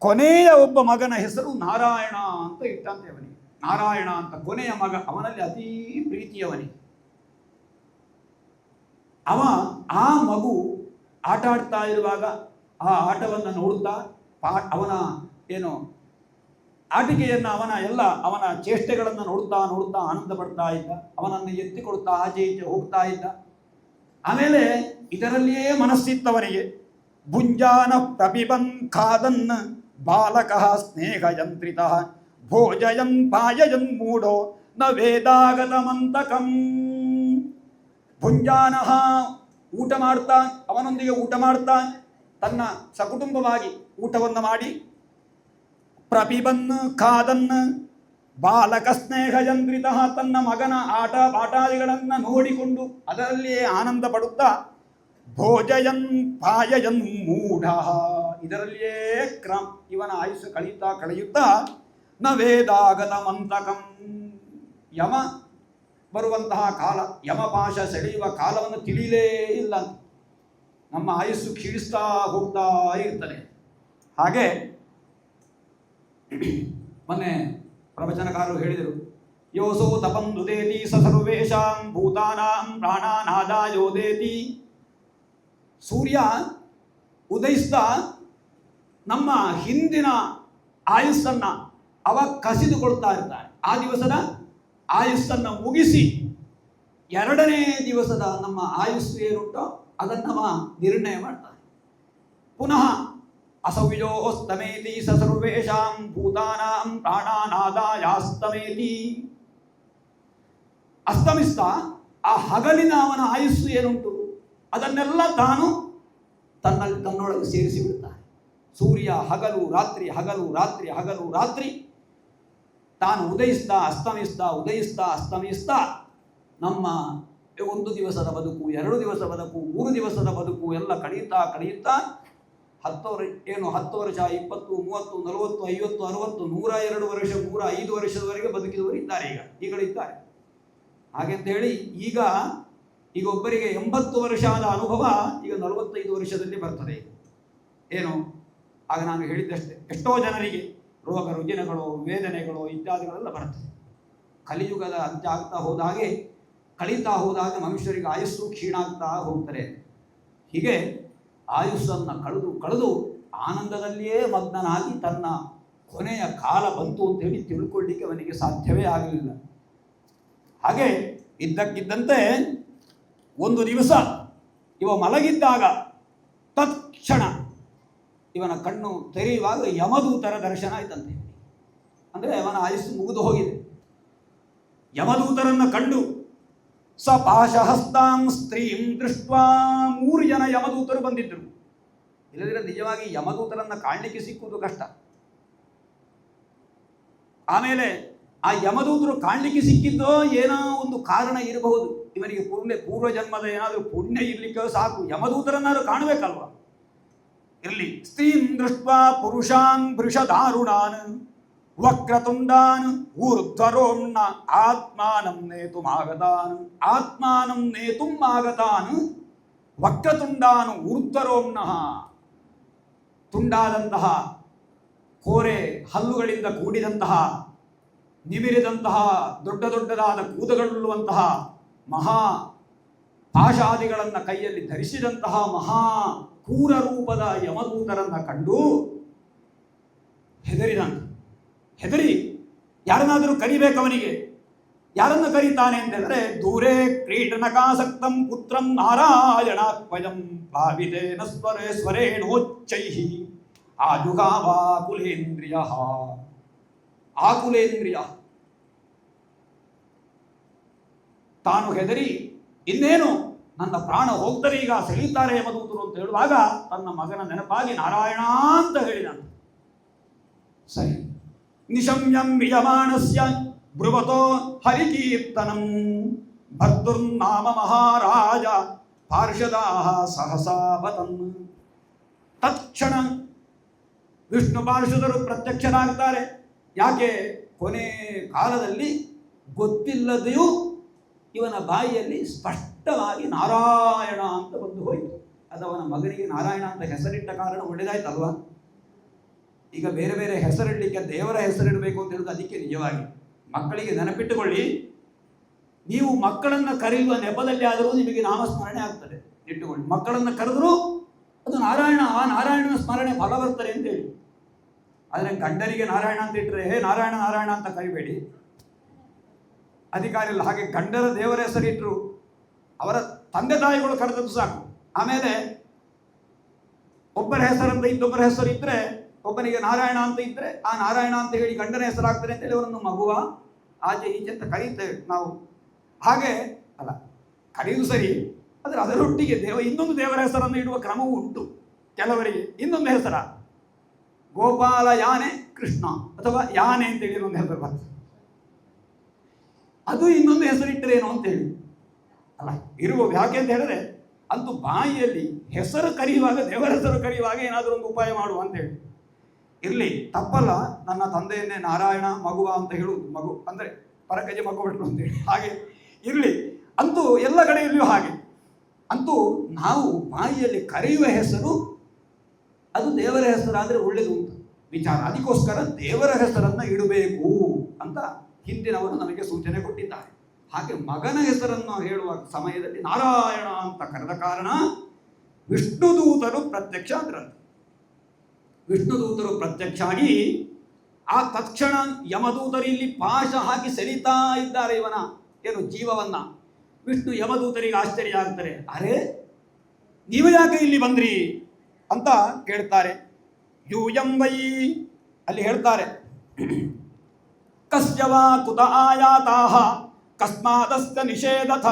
ಕೊನೆಯ ಒಬ್ಬ ಮಗನ ಹೆಸರು ನಾರಾಯಣ ಅಂತ ಇಟ್ಟಂತೆ ಅವನಿಗೆ. ನಾರಾಯಣ ಅಂತ ಕೊನೆಯ ಮಗ, ಅವನಲ್ಲಿ ಅತೀ ಪ್ರೀತಿಯವನಿಗೆ. ಆ ಮಗು ಆಟ ಆಡ್ತಾ ಇರುವಾಗ ಆ ಆಟವನ್ನು ನೋಡುತ್ತಾ ಅವನ ಏನು ಆಟಿಕೆಯನ್ನು ಅವನ ಚೇಷ್ಟೆಗಳನ್ನು ನೋಡುತ್ತಾ ನೋಡುತ್ತಾ ಆನಂದ ಪಡ್ತಾ ಇದ್ದ. ಅವನನ್ನು ಎತ್ತಿಕೊಡುತ್ತಾ ಆಚೆ ಈಚೆ ಹೋಗ್ತಾ ಇದ್ದ. ಆಮೇಲೆ ಇದರಲ್ಲಿಯೇ ಮನಸ್ಸಿತ್ತವನಿಗೆ. ಭುಂಜಾನ ಪ್ರಪಿಬನ್ ಖಾದನ್ ಬಾಲಕ ಸ್ನೇಹಯಂತ್ರಿತ ಭೋಜಯನ್ ಪಾಯಯನ್ ಮೂಢೋ ನ ವೇದಾಗತಮಂತಕಂ. ಭುಂಜಾನ ಊಟ ಮಾಡ್ತಾ, ಅವನೊಂದಿಗೆ ಊಟ ಮಾಡ್ತಾ ತನ್ನ ಸಕುಟುಂಬವಾಗಿ ಊಟವನ್ನು ಮಾಡಿ, ಪ್ರಪಿಬನ್ ಖಾದನ್ ಬಾಲಕ ಸ್ನೇಹಯಂತ್ರಿತ ತನ್ನ ಮಗನ ಆಟ ಪಾಠಾದಿಗಳನ್ನು ನೋಡಿಕೊಂಡು ಅದರಲ್ಲಿಯೇ ಆನಂದ ಪಡುತ್ತಾ, ಭೋಜಯನ್ ಪಾಯಯನ್ ಮೂಢ ಇದರಲ್ಲಿಯೇ ಇವನ ಆಯುಷ್ಯ ಕಳೆಯುತ್ತಾ ನ ವೇದಾಗತ ಮಂತಕಂ ಯಮ ಬರುವಂತಹ ಕಾಲ, ಯಮಪಾಶ ಸೆಳೆಯುವ ಕಾಲವನ್ನು ತಿಳಿಯಲೇ ಇಲ್ಲ. ನಮ್ಮ ಆಯುಸ್ಸು ಕ್ಷೀಣಿಸ್ತಾ ಹೋಗ್ತಾ ಇರ್ತದೆ. ಹಾಗೆ ಮೊನ್ನೆ ಪ್ರವಚನಕಾರರು ಹೇಳಿದರು, ಯೋಸೋ ತಪಂದುದೇತಿ ಸ ಸರ್ವೇಷಾಂ ಭೂತಾನಾಂ ಪ್ರಾಣಾನಾದಾಯೋದೇತಿ. ಸೂರ್ಯ ಉದಯಿಸ್ತಾ ನಮ್ಮ ಹಿಂದಿನ ಆಯುಸ್ಸನ್ನು ಅವ ಕಸಿದುಕೊಳ್ತಾ ಇರ್ತಾನೆ. ಆ ದಿವಸದ ಆಯುಸ್ಸನ್ನು ಮುಗಿಸಿ ಎರಡನೇ ದಿವಸದ ನಮ್ಮ ಆಯುಸ್ಸು ಏನುಂಟೋ ಅದನ್ನು ನಿರ್ಣಯ ಮಾಡ್ತಾನೆ. ಪುನಃ ಅಸವ್ಯೋಸ್ತಮೇತಿ ಸ ಸರ್ವೇಷಾಂ ಭೂತಾನಾಂ ಪ್ರಾಣಾನಾದಾಯಾಸ್ತಮೇತಿ. ಅಸ್ತಮಿಸ್ತಾ ಆ ಹಗಲಿನ ಅವನ ಆಯುಸ್ಸು ಏನುಂಟು ಅದನ್ನೆಲ್ಲ ತಾನು ತನ್ನೊಳಗೆ ಸೇರಿಸಿ ಬಿಡ್ತಾನೆ. ಸೂರ್ಯ ಹಗಲು ರಾತ್ರಿ, ಹಗಲು ರಾತ್ರಿ, ಹಗಲು ರಾತ್ರಿ ತಾನು ಉದಯಿಸ್ತಾ ಅಸ್ತಮಿಸ್ತಾ ಉದಯಿಸ್ತಾ ಅಸ್ತಮಿಸ್ತಾ ನಮ್ಮ ಒಂದು ದಿವಸದ ಬದುಕು, 2 ದಿವಸ ಬದುಕು, 3 ದಿವಸದ ಬದುಕು ಎಲ್ಲ ಕಳೆಯುತ್ತಾ 10 ವರ್ಷ 20, 30, 40, 50, 60, 102 ವರ್ಷ, 105 ವರ್ಷದವರೆಗೆ ಬದುಕಿದವರು ಇದ್ದಾರೆ. ಈಗಳಿದ್ದಾರೆ. ಹಾಗೆಂತ ಹೇಳಿ ಈಗ ಒಬ್ಬರಿಗೆ 80 ವರ್ಷದ ಅನುಭವ ಈಗ 45 ವರ್ಷದಲ್ಲಿ ಬರ್ತದೆ. ಏನು ಆಗ ನಾನು ಹೇಳಿದ್ದಷ್ಟೇ, ಎಷ್ಟೋ ಜನರಿಗೆ ರೋಗ ರುಜಿನಗಳು, ವೇದನೆಗಳು ಇತ್ಯಾದಿಗಳೆಲ್ಲ ಬರ್ತದೆ. ಕಲಿಯುಗದ ಅಂತ್ಯ ಆಗ್ತಾ ಹೋದಾಗೆ, ಕಳೀತಾ ಹೋದಾಗ ಮನುಷ್ಯರಿಗೆ ಆಯುಸ್ಸು ಕ್ಷೀಣ ಆಗ್ತಾ ಹೋಗ್ತಾರೆ. ಹೀಗೆ ಆಯುಸ್ಸನ್ನು ಕಳೆದು ಆನಂದದಲ್ಲಿಯೇ ಮಗ್ನನಾಗಿ ತನ್ನ ಕೊನೆಯ ಕಾಲ ಬಂತು ಅಂತೇಳಿ ತಿಳ್ಕೊಳ್ಳಿಕ್ಕೆ ಅವನಿಗೆ ಸಾಧ್ಯವೇ ಆಗಲಿಲ್ಲ. ಹಾಗೆ ಇದ್ದಕ್ಕಿದ್ದಂತೆ ಒಂದು ದಿವಸ ಇವ ಮಲಗಿದ್ದಾಗ ತತ್ಕ್ಷಣ ಇವನ ಕಣ್ಣು ತೆರೆಯುವಾಗ ಯಮದೂತರ ದರ್ಶನ ಆಯ್ತಂತೆ. ಅಂದರೆ ಅವನ ಆಯುಸ್ಸು ಮುಗಿದು ಹೋಗಿದೆ. ಯಮದೂತರನ್ನು ಕಂಡು ಸ ಪಾಶಹಸ್ತಾಂ ಸ್ತ್ರೀಂ ದೃಷ್ಟ್ವಾ 3 ಜನ ಯಮದೂತರು ಬಂದಿದ್ದರು. ಇಲ್ಲದಿದ್ದರೆ ನಿಜವಾಗಿ ಯಮದೂತರನ್ನು ಕಾಣಲಿಕ್ಕೆ ಸಿಕ್ಕುವುದು ಕಷ್ಟ. ಆಮೇಲೆ ಆ ಯಮದೂತರು ಕಾಣಲಿಕ್ಕೆ ಸಿಕ್ಕಿದ್ದೋ ಏನೋ ಒಂದು ಕಾರಣ ಇರಬಹುದು. ಇವನಿಗೆ ಪೂರ್ವ ಜನ್ಮದ ಏನಾದರೂ ಪುಣ್ಯ ಇರಲಿಕ್ಕೆ ಸಾಕು, ಯಮದೂತರನ್ನಾರು ಕಾಣಬೇಕಲ್ವ. ಇರಲಿ. ಸ್ತ್ರೀಂ ದೃಷ್ಟ್ವಾ ಪುರುಷಾನ್ ವೃಷಧಾರುಣಾನ್ ವಕ್ರತುಂಡಾನ್ ಊರ್ಧ್ವರೋಮ್ನ ಆತ್ಮಾನಂ ನೇತುಂ ಆಗತಾನ್ ವಕ್ರತುಂಡಾನ್ ಊರ್ಧ್ವರೋಮ್ನಃ. ತುಂಡಾದಂತಹ ಕೋರೆ ಹಲ್ಲುಗಳಿಂದ ಕೂಡಿದಂತಹ, ನಿಮಿರಿದಂತಹ, ದೊಡ್ಡದಾದ ಕೂದಲುಳ್ಳುವಂತಹ, ಮಹಾ ಪಾಶಾದಿಗಳನ್ನು ಕೈಯಲ್ಲಿ ಧರಿಸಿದಂತಹ ಮಹಾ ಕ್ರೂರ ರೂಪದ ಯಮದೂತರನ್ನು ಕಂಡು ಹೆದರಿ ಯಾರನ್ನಾದರೂ ಕರಿಬೇಕವನಿಗೆ. ಯಾರನ್ನು ಕರೀತಾನೆ ಅಂತಂದರೆ, ದೂರೇ ಕ್ರೀಡನಕಾಸಕ್ತಂ ಪುತ್ರಂ ನಾರಾಯಣಾತ್ಮಜಂ ಭಾವಿತೇನ ಸ್ವರೇಣೋಚ್ಚೈಹಿ ಆಜುಗಾವಾಕುಲೇಂದ್ರಿಯ. ಆಕುಲೇಂದ್ರಿಯ ತಾನು ಹೆದರಿ ಇನ್ನೇನು ನನ್ನ ಪ್ರಾಣ ಹೋಗ್ತಾರೆ, ಈಗ ಸೆಳೀತಾರೆ ಯಮದೂತರು ಅಂತ ಹೇಳುವಾಗ ತನ್ನ ಮಗನ ನೆನಪಾಗಿ ನಾರಾಯಣ ಅಂತ ಹೇಳಿದ. ಸರಿ. ನಿಶಮ್ಯಂ ವಿಯಮಾನಸ್ಯ ಬ್ರುವತೋ ಹರಿಕೀರ್ತನಂ ಭರ್ತುರ್ನಾಮ ಮಹಾರಾಜ ಪಾರ್ಷದಾಃ ಸಹಸಾ ವದನ್. ತತ್ಕ್ಷಣ ವಿಷ್ಣು ಪಾರ್ಷದರು ಪ್ರತ್ಯಕ್ಷರಾಗ್ತಾರೆ. ಯಾಕೆ? ಕೊನೆ ಕಾಲದಲ್ಲಿ ಗೊತ್ತಿಲ್ಲದೆಯೂ ಇವನ ಬಾಯಿಯಲ್ಲಿ ಸ್ಪಷ್ಟವಾಗಿ ನಾರಾಯಣ ಅಂತ ಬಂದು ಹೋಯಿತು. ಅದು ಅವನ ಮಗನಿಗೆ ನಾರಾಯಣ ಅಂತ ಹೆಸರಿಟ್ಟ ಕಾರಣ ಒಳ್ಳೆಯದಾಯ್ತಲ್ವಾ? ಈಗ ಬೇರೆ ಬೇರೆ ಹೆಸರಿಡಲಿಕ್ಕೆ ದೇವರ ಹೆಸರಿಡಬೇಕು ಅಂತ ಹೇಳೋದು ಅದಕ್ಕೆ. ನಿಜವಾಗಿ ಮಕ್ಕಳಿಗೆ ನೆನಪಿಟ್ಟುಕೊಳ್ಳಿ, ನೀವು ಮಕ್ಕಳನ್ನು ಕರೆಯುವ ನೆಪದಲ್ಲಿ ಆದರೂ ನಿಮಗೆ ನಾಮಸ್ಮರಣೆ ಆಗ್ತದೆ. ಇಟ್ಟುಕೊಳ್ಳಿ, ಮಕ್ಕಳನ್ನು ಕರೆದರೂ ಅದು ನಾರಾಯಣ, ಆ ನಾರಾಯಣನ ಸ್ಮರಣೆ ಫಲ ಬರ್ತದೆ ಅಂತೇಳಿ. ಆದರೆ ಗಂಡನಿಗೆ ನಾರಾಯಣ ಅಂತ ಇಟ್ಟರೆ ಹೇ ನಾರಾಯಣ ನಾರಾಯಣ ಅಂತ ಕರಿಬೇಡಿ, ಅಧಿಕಾರಿ ಇಲ್ಲ. ಹಾಗೆ ಗಂಡರ ದೇವರ ಹೆಸರಿಟ್ಟರು ಅವರ ತಂದೆ ತಾಯಿಗಳು ಕರೆದದ್ದು ಸಾಕು. ಆಮೇಲೆ ಒಬ್ಬರ ಹೆಸರಂತ ಇನ್ನೊಬ್ಬರ ಹೆಸರು ಇದ್ದರೆ, ಒಬ್ಬನಿಗೆ ನಾರಾಯಣ ಅಂತ ಇದ್ದರೆ ಆ ನಾರಾಯಣ ಅಂತ ಹೇಳಿ ಗಂಡನ ಹೆಸರಾಗ್ತಾರೆ ಅಂತೇಳಿ ಅವರನ್ನು ಮಗುವ ಆಚೆ ಈಚೆ ಅಂತ ಕರೀತೇವೆ ನಾವು. ಹಾಗೆ ಅಲ್ಲ, ಕರೆಯುವುದು ಸರಿ, ಆದರೆ ಅದರೊಟ್ಟಿಗೆ ಇನ್ನೊಂದು ದೇವರ ಹೆಸರನ್ನು ಇಡುವ ಕ್ರಮವೂ ಉಂಟು. ಕೆಲವರಿಗೆ ಇನ್ನೊಂದು ಹೆಸರ ಗೋಪಾಲ ಯಾನೆ ಕೃಷ್ಣ ಅಥವಾ ಯಾನೆ ಅಂತೇಳಿ ಇನ್ನೊಂದು ಹೆಸರು ಬರ್ತದೆ, ಅದು ಇನ್ನೊಂದು ಹೆಸರಿಟ್ಟರೇನೋ ಅಂತೇಳಿ ಅಲ್ಲ ಇರುವುದು. ಯಾಕೆ ಅಂತ ಹೇಳಿದ್ರೆ ಅಂತೂ ಬಾಯಿಯಲ್ಲಿ ಹೆಸರು ಕರೆಯುವಾಗ, ದೇವರ ಹೆಸರು ಕರೆಯುವಾಗ ಏನಾದರೂ ಒಂದು ಉಪಾಯ ಮಾಡುವ ಅಂತೇಳಿ. ಇರಲಿ, ತಪ್ಪಲ್ಲ. ನನ್ನ ತಂದೆಯನ್ನೇ ನಾರಾಯಣ ಮಗುವ ಅಂತ ಹೇಳುವುದು, ಮಗು ಅಂದರೆ ಪರಕಜೆ ಮಗು ಬಿಟ್ಟರು ಅಂತೇಳಿ. ಹಾಗೆ ಇರಲಿ, ಅಂತೂ ಎಲ್ಲ ಕಡೆಯಲ್ಲಿಯೂ ಹಾಗೆ. ಅಂತೂ ನಾವು ಬಾಯಿಯಲ್ಲಿ ಕರೆಯುವ ಹೆಸರು ಅದು ದೇವರ ಹೆಸರಾದರೆ ಒಳ್ಳೆಯದು ಅಂತ ವಿಚಾರ. ಅದಕ್ಕೋಸ್ಕರ ದೇವರ ಹೆಸರನ್ನು ಇಡಬೇಕು ಅಂತ ಹಿಂದಿನವರು ನಮಗೆ ಸೂಚನೆ ಕೊಟ್ಟಿದ್ದಾರೆ. ಹಾಗೆ ಮಗನ ಹೆಸರನ್ನು ಹೇಳುವ ಸಮಯದಲ್ಲಿ ನಾರಾಯಣ ಅಂತ ಕರೆದ ಕಾರಣ ವಿಷ್ಣುದೂತರು ಪ್ರತ್ಯಕ್ಷ ಆದ್ರಂತೆ. ವಿಷ್ಣುದೂತರು ಪ್ರತ್ಯಕ್ಷ ಆಗಿ ಆ ತಕ್ಷಣ ಯಮದೂತರು ಇಲ್ಲಿ ಪಾಶ ಹಾಕಿ ಸೆಳೀತಾ ಇದ್ದಾರೆ ಇವನ ಏನು ಜೀವವನ್ನ. ವಿಷ್ಣು ಯಮದೂತರಿಗೆ ಆಶ್ಚರ್ಯ ಆಗ್ತಾರೆ. ಅರೆ, ನೀವು ಯಾಕೆ ಇಲ್ಲಿ ಬಂದ್ರಿ ಅಂತ ಕೇಳ್ತಾರೆ. ಯೂಯಂ ವೈ ಅಲ್ಲಿ ಹೇಳ್ತಾರೆ, ಕಸ್ಯವಾ ಕುತ ಆಯಾತಾಹ ಕಸ್ಮಾದಸ್ಯ ನಿಷೇಧಥ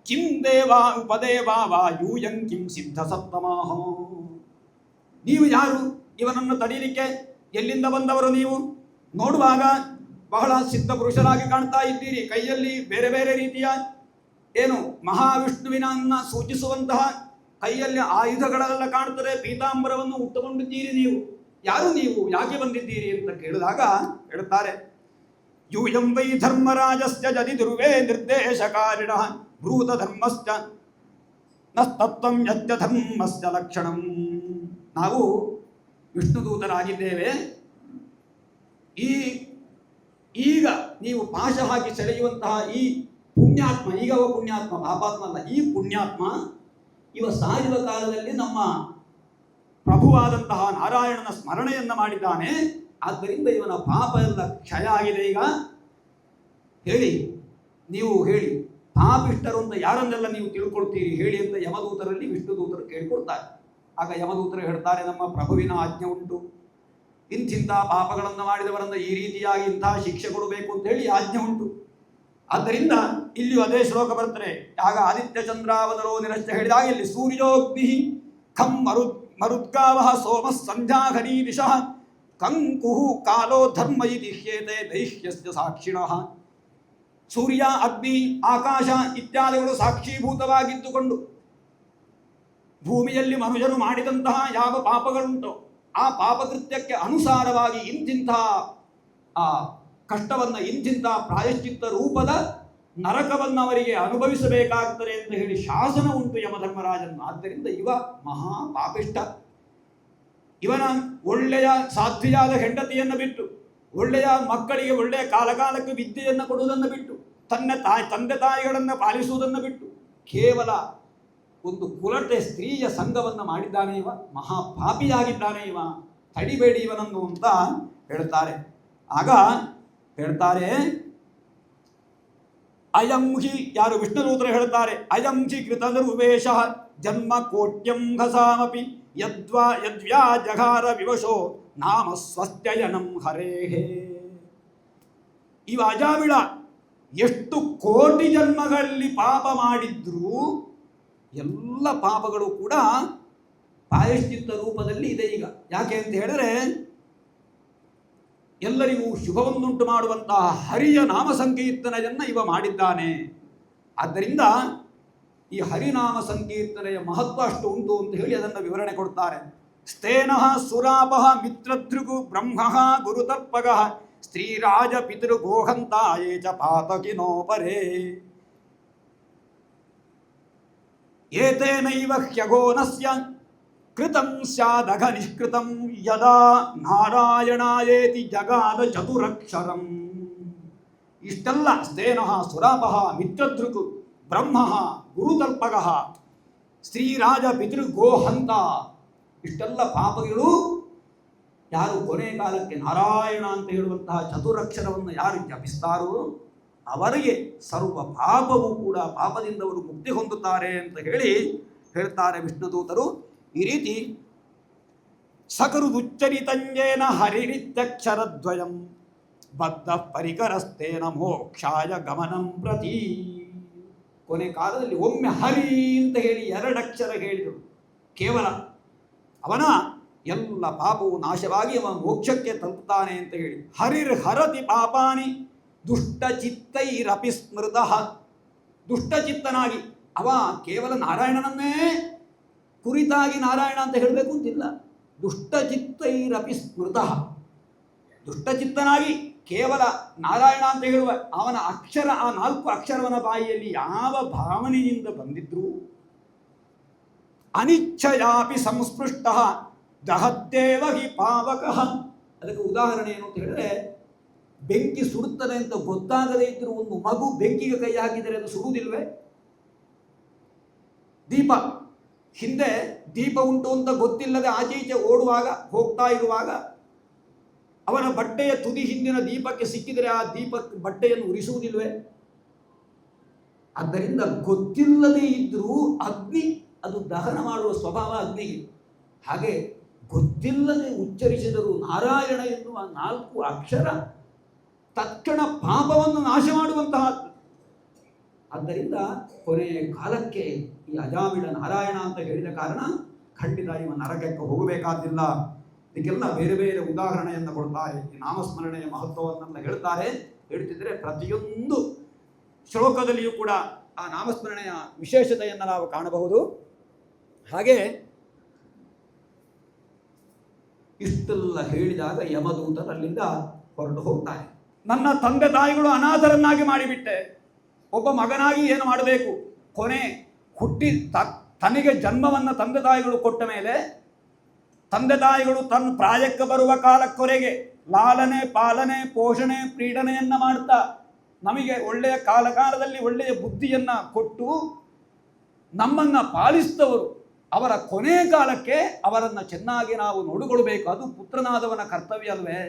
ಕಿಂ ದೇವಾ ಉಪದೇವಾ ವಾ ಯೂಯಂ ಕಿಂ ಸಿದ್ಧ ಸಪ್ತಮಾಹ. ನೀವು ಯಾರು ಇವನನ್ನು ತಡೀಲಿಕ್ಕೆ? ಎಲ್ಲಿಂದ ಬಂದವರು ನೀವು? ನೋಡುವಾಗ ಬಹಳ ಸಿದ್ಧ ಪುರುಷರಾಗಿ ಕಾಣ್ತಾ ಇದ್ದೀರಿ. ಕೈಯಲ್ಲಿ ಬೇರೆ ಬೇರೆ ರೀತಿಯ ಏನು ಮಹಾವಿಷ್ಣುವಿನನ್ನ ಸೂಚಿಸುವಂತಹ ಕೈಯಲ್ಲಿ ಆಯುಧಗಳೆಲ್ಲ ಕಾಣ್ತದೆ. ಪೀತಾಂಬರವನ್ನು ಉಟ್ಟುಕೊಂಡಿದ್ದೀರಿ. ನೀವು ಯಾರು? ನೀವು ಯಾಕೆ ಬಂದಿದ್ದೀರಿ ಅಂತ ಕೇಳಿದಾಗ ಹೇಳ್ತಾರೆ, ಯೂಯಂ ವೈ ಧರ್ಮರಾಜಸ್ಯ ಜದಿ ದುರ್ವೇ ನಿರ್ದೇಶಕಾರಿಣ ಭೂತ ಧರ್ಮಸ್ಯ ನಸ್ತತ್ವಂ ಯತ್ಯ ಧರ್ಮಸ್ಯ ಲಕ್ಷಣಂ. ನಾವು ವಿಷ್ಣುದೂತರಾಗಿದ್ದೇವೆ. ಈಗ ನೀವು ಪಾಶ ಹಾಕಿ ಸೆಳೆಯುವಂತಹ ಈ ಪುಣ್ಯಾತ್ಮ, ಈಗ ಅವ ಪುಣ್ಯಾತ್ಮ, ಪಾಪಾತ್ಮ ಅಲ್ಲ, ಈ ಪುಣ್ಯಾತ್ಮ ಇವ ಸಾಯುವ ಕಾಲದಲ್ಲಿ ನಮ್ಮ ಪ್ರಭುವಾದಂತಹ ನಾರಾಯಣನ ಸ್ಮರಣೆಯನ್ನು ಮಾಡಿದ್ದಾನೆ. ಆದ್ದರಿಂದ ಇವನ ಪಾಪ ಎಲ್ಲ ಕ್ಷಯ ಆಗಿದೆ. ಈಗ ಹೇಳಿ, ನೀವು ಹೇಳಿ, ಪಾಪಿಷ್ಟರು ಅಂತ ಯಾರನ್ನೆಲ್ಲ ನೀವು ತಿಳ್ಕೊಳ್ತೀರಿ ಹೇಳಿ ಅಂತ ಯಮದೂತರಲ್ಲಿ ವಿಷ್ಣುದೂತರು ಕೇಳಿಕೊಳ್ತಾರೆ. ಆಗ ಯಮದೂತರು ಹೇಳ್ತಾರೆ, ನಮ್ಮ ಪ್ರಭುವಿನ ಆಜ್ಞೆ ಉಂಟು, ಇಂಥಿಂಥ ಪಾಪಗಳನ್ನು ಮಾಡಿದವರನ್ನ ಈ ರೀತಿಯಾಗಿ ಇಂತಹ ಶಿಕ್ಷೆ ಕೊಡಬೇಕು ಅಂತ ಹೇಳಿ ಆಜ್ಞೆ ಉಂಟು. ಆದ್ದರಿಂದ ಇಲ್ಲಿಯೂ ಅದೇ ಶ್ಲೋಕ ಬರ್ತದೆ. ಆಗ ಆದಿತ್ಯ ಚಂದ್ರಾವತರೋ ನಿರಶ್ಚ ಹೇಳಿದಾಗ ಇಲ್ಲಿ ಸೂರ್ಯೋಗ್ನಿ ಖಂ ಮರುದ್ಗಾವ ಸೋಮ ಸಂಧ್ಯಾ ಘನೀ ದಿಶಃ ಕಂಕುಹು ಕಾಲೋ ಧರ್ಮ ಇತಿ ಹ್ಯೇತೆ ದೈಹ್ಯಸ್ಯ ಸಾಕ್ಷಿಣಃ. ಸೂರ್ಯ, ಅಗ್ನಿ, ಆಕಾಶ ಇತ್ಯಾದಿಗಳು ಸಾಕ್ಷೀಭೂತವಾಗಿದ್ದುಕೊಂಡು ಭೂಮಿಯಲ್ಲಿ ಮನುಷ್ಯರು ಮಾಡಿದಂತಹ ಯಾವ ಪಾಪಗಳುಂಟೋ ಆ ಪಾಪಕೃತ್ಯಕ್ಕೆ ಅನುಸಾರವಾಗಿ ಇಂತಿಂಥ ಆ ಕಷ್ಟವನ್ನು, ಇಂತಿಂಥ ಪ್ರಾಯಶ್ಚಿತ್ತ ರೂಪದ ನರಕವನ್ನು ಅವರಿಗೆ ಅನುಭವಿಸಬೇಕಾಗ್ತದೆ ಅಂತ ಹೇಳಿ ಶಾಸನ ಉಂಟು ಯಮಧರ್ಮರಾಜನ. ಆದ್ದರಿಂದ ಇವ ಮಹಾ ಪಾಪಿಷ್ಟ. ಇವನ ಒಳ್ಳೆಯ ಸಾಧ್ವಿಯಾದ ಹೆಂಡತಿಯನ್ನು ಬಿಟ್ಟು, ಒಳ್ಳೆಯ ಮಕ್ಕಳಿಗೆ ಒಳ್ಳೆಯ ಕಾಲಕಾಲಕ್ಕೆ ವಿದ್ಯೆಯನ್ನು ಕೊಡುವುದನ್ನು ಬಿಟ್ಟು, ತಂದೆ ತಾಯಿಗಳನ್ನು ಪಾಲಿಸುವುದನ್ನು ಬಿಟ್ಟು ಕೇವಲ ಒಂದು ಕುಲಟೆ ಸ್ತ್ರೀಯ ಸಂಘವನ್ನು ಮಾಡಿದ್ದಾನೆ ಇವ. ಮಹಾಪಾಪಿಯಾಗಿದ್ದಾನೆ ಇವ, ತಡಿಬೇಡಿ ಇವನನ್ನು ಅಂತ ಹೇಳ್ತಾರೆ. ಆಗ ಹೇಳ್ತಾರೆ, ಅಯಂ ಹಿ, ಯಾರು ವಿಷ್ಣುದೂತರು ಹೇಳ್ತಾರೆ, ಅಯಂ ಹಿ ಕೃತನಿರ್ವೇಶ ಜನ್ಮ ಕೋಟ್ಯಂ ಘಸಾಮಪಿ ಯದ್ವ್ಯಾ ಜಘಾರ ವಿವಶೋ ನಾಮ ಸ್ವಸ್ತ್ಯಯನಂ ಹರೇಹೇ. ಇವ ಅಜಾಮಿಳ ಎಷ್ಟು ಕೋಟಿ ಜನ್ಮಗಳಲ್ಲಿ ಪಾಪ ಮಾಡಿದ್ರೂ ಎಲ್ಲ ಪಾಪಗಳು ಕೂಡ ಪ್ರಾಯಶ್ಚಿತ್ತ ರೂಪದಲ್ಲಿ ಇದೆ ಈಗ. ಯಾಕೆ ಅಂತ ಹೇಳಿದ್ರೆ ಎಲ್ಲರಿಗೂ ಶುಭವನ್ನುಂಟು ಮಾಡುವಂತಹ ಹರಿಯ ನಾಮ ಸಂಕೀರ್ತನೆಯನ್ನು ಇವ ಮಾಡಿದ್ದಾನೆ. ಆದ್ದರಿಂದ ಈ ಹರಿನಾಮ ಸಂಕೀರ್ತನೆಯ ಮಹತ್ವ ಅಷ್ಟು ಉಂಟು ಅಂತ ಹೇಳಿ ಅದನ್ನು ವಿವರಣೆ ಕೊಡ್ತಾರೆ. ಸ್ಥೇನಃ ಸುರಾಪಃ ಮಿತ್ರದೃಗು ಬ್ರಹ್ಮಃ ಗುರುತರ್ಪಗಃ ಸ್ತ್ರೀರಾಜ ಪಿತೃಗೋಹಂತಾಯೇ ಚ ಪಾತಕಿನೋಪರೇ ಏತೇನೈವ ಹ್ಯಘೋನಸ್ಯ ಕೃತಂ ಸ್ಯಾದಘ ನಿಷ್ಕೃತಂ ಯದಾ ನಾರಾಯಣಾಯೇತಿ ಜಗಾದ ಚತುರಕ್ಷರಂ. ಇಷ್ಟೆಲ್ಲ ಸ್ಥೇನಃ ಸುರಾಪಃ ಮಿತ್ರದೃಕ್ ಬ್ರಹ್ಮಃ ಗುರುತಲ್ಪಗಃ ಸ್ತ್ರೀರಾಜ ಪಿತೃಗೋಹಂತ, ಇಷ್ಟೆಲ್ಲ ಪಾಪಗಳು ಯಾರು ಕೊನೆ ಕಾಲಕ್ಕೆ ನಾರಾಯಣ ಅಂತ ಹೇಳುವಂತಹ ಚತುರಕ್ಷರವನ್ನು ಯಾರು ಜಪಿಸ್ತಾರೋ ಅವರಿಗೆ ಸರ್ವ ಪಾಪವೂ ಕೂಡ ಪಾಪದಿಂದ ಅವರು ಮುಕ್ತಿ ಹೊಂದುತ್ತಾರೆ ಅಂತ ಹೇಳಿ ಹೇಳ್ತಾರೆ ವಿಷ್ಣುದೂತರು. ಈ ರೀತಿ ಸಕರುದುಚ್ಚರಿತಂಜೇನ ಹರಿರಿತ್ಯಕ್ಷರದ್ವಯಂ ಬದ್ಧ ಪರಿಕರಸ್ತೇನ ಮೋಕ್ಷಾಯ ಗಮನಂ ಪ್ರತಿ. ಕೊನೆ ಕಾಲದಲ್ಲಿ ಒಮ್ಮೆ ಹರಿ ಅಂತ ಹೇಳಿ ಎರಡಕ್ಷರ ಹೇಳಿದರು, ಕೇವಲ ಅವನ ಎಲ್ಲ ಪಾಪವು ನಾಶವಾಗಿ ಅವನ ಮೋಕ್ಷಕ್ಕೆ ತಲುಪುತ್ತಾನೆ ಅಂತ ಹೇಳಿ. ಹರಿರ್ ಹರತಿ ಪಾಪಾನಿ ದುಷ್ಟಚಿತ್ತೈರಪಿ ಸ್ಮೃತಃ. ದುಷ್ಟಚಿತ್ತನಾಗಿ ಅವ ಕೇವಲ ನಾರಾಯಣನನ್ನೇ ಕುರಿತಾಗಿ ನಾರಾಯಣ ಅಂತ ಹೇಳಬೇಕು ಅಂತಿಲ್ಲ. ದುಷ್ಟಚಿತ್ತೈರಪಿ ಸ್ಮೃತಃ, ದುಷ್ಟಚಿತ್ತನಾಗಿ ಕೇವಲ ನಾರಾಯಣ ಅಂತ ಹೇಳುವ ಅವನ ಅಕ್ಷರ, ಆ 4 ಅಕ್ಷರವನ ಬಾಯಿಯಲ್ಲಿ ಯಾವ ಭಾವನೆಯಿಂದ ಬಂದಿದ್ರು ಅನಿಚ್ಛಯಾಪಿ ಸಂಸ್ಪೃಷ್ಟ ದಹದ್ದೇವ ಹಿ ಪಾವಕಃ. ಅದಕ್ಕೆ ಉದಾಹರಣೆ ಏನು ಅಂತ ಹೇಳಿದ್ರೆ, ಬೆಂಕಿ ಸುಡುತ್ತದೆ ಅಂತ ಗೊತ್ತಾಗದೇ ಇದ್ದರೂ ಒಂದು ಮಗು ಬೆಂಕಿಗೆ ಕೈ ಹಾಕಿದರೆ ಅದು ಸುಡುವುದಿಲ್ವೇ? ದೀಪ, ಹಿಂದೆ ದೀಪ ಉಂಟು ಅಂತ ಗೊತ್ತಿಲ್ಲದೆ ಆಚೆ ಈಚೆ ಓಡುವಾಗ ಹೋಗ್ತಾ ಇರುವಾಗ ಅವನ ಬಟ್ಟೆಯ ತುದಿ ಹಿಂದಿನ ದೀಪಕ್ಕೆ ಸಿಕ್ಕಿದರೆ ಆ ದೀಪಕ್ಕೆ ಬಟ್ಟೆಯನ್ನು ಉರಿಸುವುದಿಲ್ವೇ? ಆದ್ದರಿಂದ ಗೊತ್ತಿಲ್ಲದೆ ಇದ್ದರೂ ಅಗ್ನಿ ಅದು ದಹನ ಮಾಡುವ ಸ್ವಭಾವ ಅಗ್ನಿಗೆ. ಹಾಗೆ ಗೊತ್ತಿಲ್ಲದೆ ಉಚ್ಚರಿಸಿದರೂ ನಾರಾಯಣ ಎನ್ನುವ 4 ಅಕ್ಷರ ತಕ್ಷಣ ಪಾಪವನ್ನು ನಾಶ ಮಾಡುವಂತಹ. ಆದ್ದರಿಂದ ಕೊನೆಯ ಕಾಲಕ್ಕೆ ಈ ಅಜಾಮಿಳ ನಾರಾಯಣ ಅಂತ ಹೇಳಿದ ಕಾರಣ ಖಂಡಿತ ಇವ ನರಕಕ್ಕೆ ಹೋಗಬೇಕಾದಿಲ್ಲ. ಇದಕ್ಕೆಲ್ಲ ಬೇರೆ ಬೇರೆ ಉದಾಹರಣೆಯನ್ನು ಕೊಡ್ತಾರೆ. ಈ ನಾಮಸ್ಮರಣೆಯ ಮಹತ್ವವನ್ನೆಲ್ಲ ಹೇಳ್ತಾರೆ. ಹೇಳ್ತಿದ್ರೆ ಪ್ರತಿಯೊಂದು ಶ್ಲೋಕದಲ್ಲಿಯೂ ಕೂಡ ಆ ನಾಮಸ್ಮರಣೆಯ ವಿಶೇಷತೆಯನ್ನು ನಾವು ಕಾಣಬಹುದು. ಹಾಗೆ ಇಷ್ಟೆಲ್ಲ ಹೇಳಿದಾಗ ಯಮದೂತರು ಅಲ್ಲಿಂದ ಹೊರಟು ಹೋಗ್ತಾರೆ. ನನ್ನ ತಂದೆ ತಾಯಿಗಳು ಅನಾಥರನ್ನಾಗಿ ಮಾಡಿಬಿಟ್ಟೆ, ಒಬ್ಬ ಮಗನಾಗಿ ಏನು ಮಾಡಬೇಕು? ಕೊನೆ ಹುಟ್ಟಿ ತನಗೆ ಜನ್ಮವನ್ನು ತಂದೆ ತಾಯಿಗಳು ಕೊಟ್ಟ ಮೇಲೆ ತಂದೆ ತಾಯಿಗಳು ತನ್ನ ಪ್ರಾಯಕ್ಕೆ ಬರುವ ಕಾಲಕ್ಕೊರೆಗೆ ಲಾಲನೆ ಪಾಲನೆ ಪೋಷಣೆ ಪ್ರೀಡನೆಯನ್ನು ಮಾಡ್ತಾ ನಮಗೆ ಒಳ್ಳೆಯ ಕಾಲಕಾಲದಲ್ಲಿ ಒಳ್ಳೆಯ ಬುದ್ಧಿಯನ್ನು ಕೊಟ್ಟು ನಮ್ಮನ್ನು ಪಾಲಿಸಿದವರು, ಅವರ ಕೊನೆ ಕಾಲಕ್ಕೆ ಅವರನ್ನು ಚೆನ್ನಾಗಿ ನಾವು ನೋಡಿಕೊಳ್ಬೇಕು. ಅದು ಪುತ್ರನಾದವನ ಕರ್ತವ್ಯ ಅಲ್ವೇ?